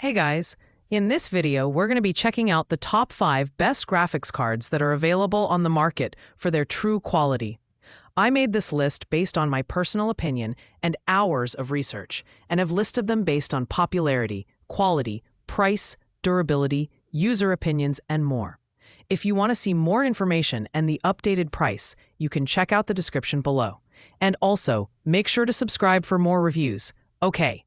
Hey guys, in this video we're going to be checking out the top 5 best graphics cards that are available on the market for their true quality. I made this list based on my personal opinion and hours of research, and have listed them based on popularity, quality, price, durability, user opinions, and more. If you want to see more information and the updated price, you can check out the description below. And also, make sure to subscribe for more reviews. Okay.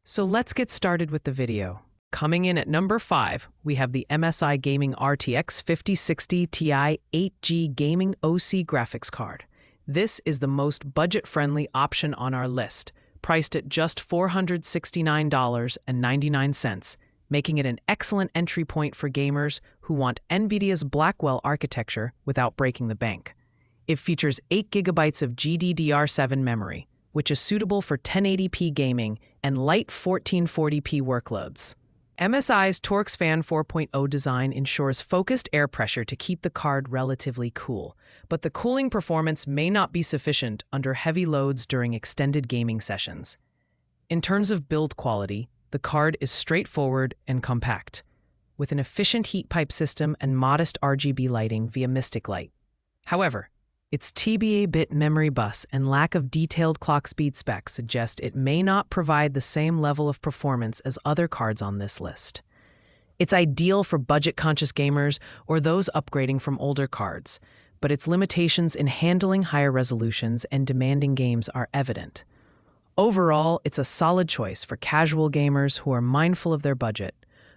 So let's get started with the video. Coming in at number 5, we have the MSI Gaming RTX 5060 Ti 8G Gaming OC graphics card. This is the most budget-friendly option on our list, priced at just $469.99, making it an excellent entry point for gamers who want NVIDIA's Blackwell architecture without breaking the bank. It features 8 GB of GDDR7 memory, which is suitable for 1080p gaming and light 1440p workloads. MSI's Torx Fan 4.0 design ensures focused air pressure to keep the card relatively cool, but the cooling performance may not be sufficient under heavy loads during extended gaming sessions. In terms of build quality, the card is straightforward and compact, with an efficient heat pipe system and modest RGB lighting via Mystic Light. However, its TBA-bit memory bus and lack of detailed clock speed specs suggest it may not provide the same level of performance as other cards on this list. It's ideal for budget-conscious gamers or those upgrading from older cards, but its limitations in handling higher resolutions and demanding games are evident. Overall, it's a solid choice for casual gamers who are mindful of their budget,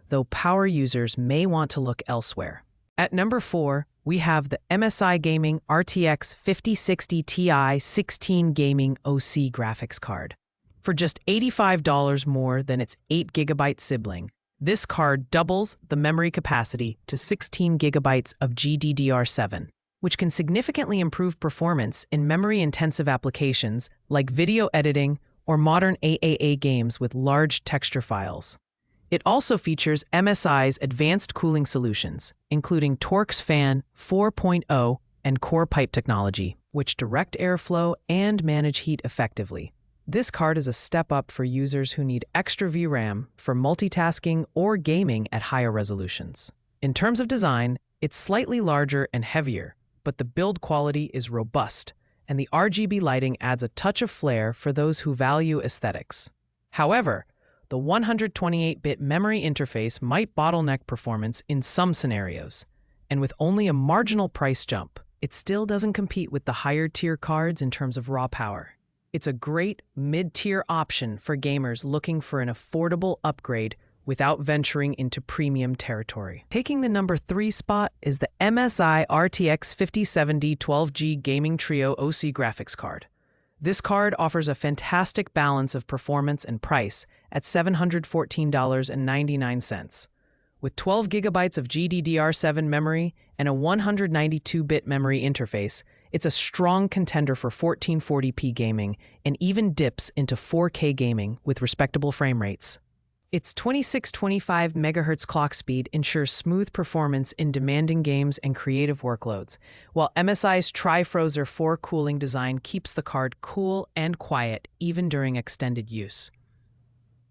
though power users may want to look elsewhere. At number 4, we have the MSI Gaming RTX 5060 Ti 16 Gaming OC graphics card. For just $85 more than its 8 GB sibling, this card doubles the memory capacity to 16 GB of GDDR7, which can significantly improve performance in memory-intensive applications like video editing or modern AAA games with large texture files. It also features MSI's advanced cooling solutions, including Torx Fan 4.0 and Core Pipe technology, which direct airflow and manage heat effectively. This card is a step up for users who need extra VRAM for multitasking or gaming at higher resolutions. In terms of design, it's slightly larger and heavier, but the build quality is robust, and the RGB lighting adds a touch of flair for those who value aesthetics. However, the 128-bit memory interface might bottleneck performance in some scenarios, and with only a marginal price jump, it still doesn't compete with the higher-tier cards in terms of raw power. It's a great mid-tier option for gamers looking for an affordable upgrade without venturing into premium territory. Taking the number 3 spot is the MSI RTX 5070 12G Gaming Trio OC graphics card. This card offers a fantastic balance of performance and price at $714.99. With 12 GB of GDDR7 memory and a 192-bit memory interface, it's a strong contender for 1440p gaming and even dips into 4K gaming with respectable frame rates. Its 2625 MHz clock speed ensures smooth performance in demanding games and creative workloads, while MSI's Tri-Frozer 4 cooling design keeps the card cool and quiet even during extended use.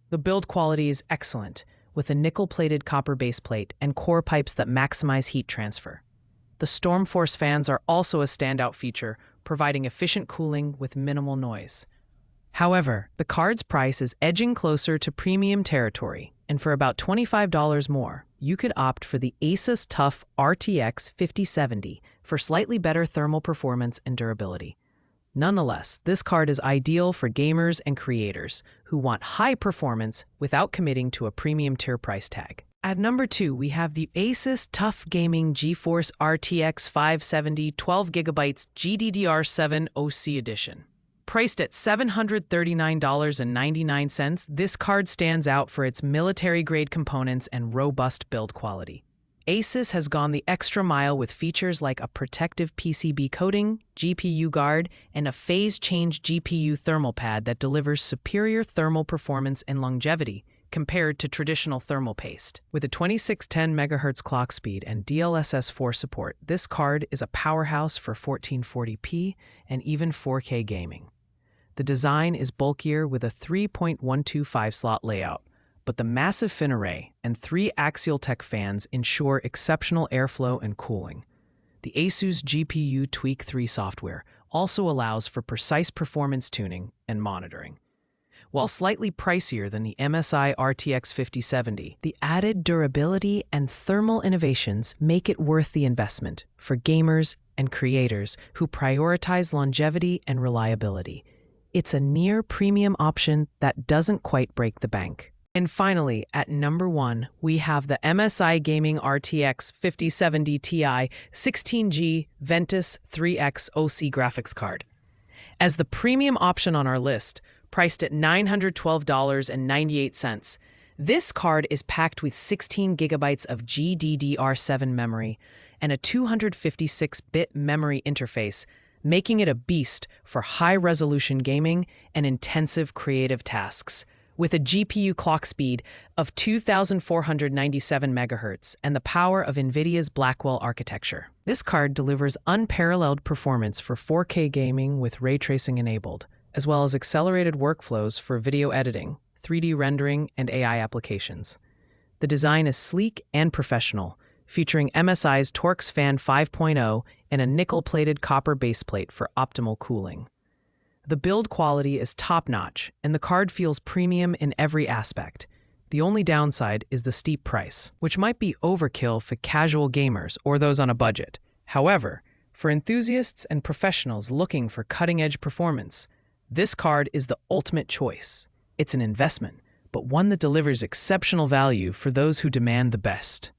The build quality is excellent, with a nickel-plated copper baseplate and core pipes that maximize heat transfer. The Stormforce fans are also a standout feature, providing efficient cooling with minimal noise. However, the card's price is edging closer to premium territory, and for about $25 more, you could opt for the Asus TUF RTX 5070 for slightly better thermal performance and durability. Nonetheless, this card is ideal for gamers and creators who want high performance without committing to a premium tier price tag. At number 2, we have the Asus TUF Gaming GeForce RTX 570 12GB GDDR7 OC Edition. Priced at $739.99, this card stands out for its military-grade components and robust build quality. Asus has gone the extra mile with features like a protective PCB coating, GPU guard, and a phase-change GPU thermal pad that delivers superior thermal performance and longevity compared to traditional thermal paste. With a 2610 MHz clock speed and DLSS 4 support, this card is a powerhouse for 1440p and even 4K gaming. The design is bulkier with a 3.125 slot layout, but the massive fin array and 3 axial tech fans ensure exceptional airflow and cooling. The ASUS GPU Tweak 3 software also allows for precise performance tuning and monitoring. While slightly pricier than the MSI RTX 5070, the added durability and thermal innovations make it worth the investment for gamers and creators who prioritize longevity and reliability. It's a near-premium option that doesn't quite break the bank. And finally, at number 1, we have the MSI Gaming RTX 5070 Ti 16G Ventus 3X OC graphics card. As the premium option on our list, priced at $912.98, this card is packed with 16 gigabytes of GDDR7 memory and a 256-bit memory interface, making it a beast for high-resolution gaming and intensive creative tasks. With a GPU clock speed of 2,497 MHz and the power of NVIDIA's Blackwell architecture, this card delivers unparalleled performance for 4K gaming with ray tracing enabled, as well as accelerated workflows for video editing, 3D rendering, and AI applications. The design is sleek and professional, featuring MSI's Torx Fan 5.0 and a nickel-plated copper baseplate for optimal cooling. The build quality is top-notch, and the card feels premium in every aspect. The only downside is the steep price, which might be overkill for casual gamers or those on a budget. However, for enthusiasts and professionals looking for cutting-edge performance, this card is the ultimate choice. It's an investment, but one that delivers exceptional value for those who demand the best.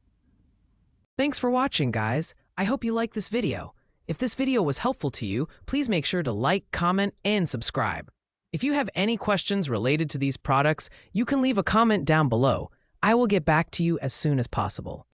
Thanks for watching, guys. I hope you liked this video. If this video was helpful to you, please make sure to like, comment, and subscribe. If you have any questions related to these products, you can leave a comment down below. I will get back to you as soon as possible.